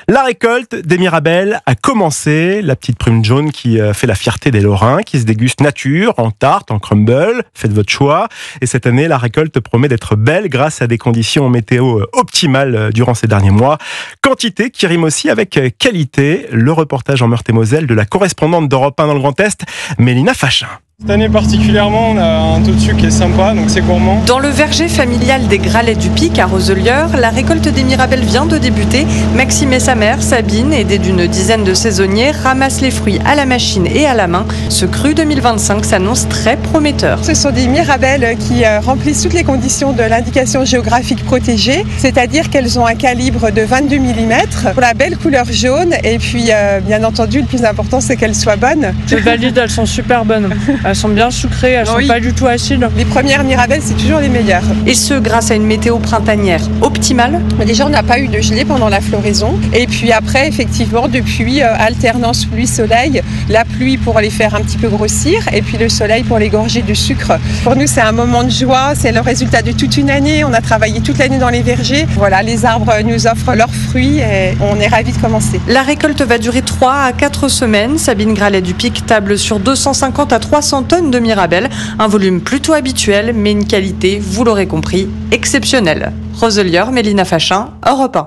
La récolte des Mirabelles a commencé. La petite prune jaune qui fait la fierté des Lorrains, qui se déguste nature, en tarte, en crumble. Faites votre choix. Et cette année, la récolte promet d'être belle grâce à des conditions météo optimales durant ces derniers mois. Quantité qui rime aussi avec qualité. Le reportage en Meurthe-et-Moselle de la correspondante d'Europe 1 dans le Grand Est, Mélina Fachin. Cette année particulièrement, on a un taux de sucre qui est sympa, donc c'est gourmand. Dans le verger familial des Gralets du Pic à Roselières, la récolte des Mirabelles vient de débuter. Maxime et sa mère, Sabine, aidée d'une dizaine de saisonniers, ramassent les fruits à la machine et à la main. Ce cru 2025 s'annonce très prometteur. Ce sont des Mirabelles qui remplissent toutes les conditions de l'indication géographique protégée, c'est-à-dire qu'elles ont un calibre de 22 mm, pour la belle couleur jaune, et puis bien entendu, le plus important, c'est qu'elles soient bonnes. Je valide, elles sont super bonnes. Elles sont bien sucrées, elles sont pas du tout acides. Les premières Mirabelles, c'est toujours les meilleures. Et ce, grâce à une météo printanière optimale. Déjà, on n'a pas eu de gelée pendant la floraison. Et puis après, effectivement, depuis alternance pluie-soleil, la pluie pour les faire un petit peu grossir et puis le soleil pour les gorger de sucre. Pour nous, c'est un moment de joie, c'est le résultat de toute une année. On a travaillé toute l'année dans les vergers. Voilà, les arbres nous offrent leurs fruits et on est ravis de commencer. La récolte va durer 3 à 4 semaines. Sabine Gralet du Pic table sur 250 à 300 tonnes de Mirabelles. Un volume plutôt habituel, mais une qualité, vous l'aurez compris, exceptionnelle. Roselières, Mélina Fachin, Europe 1.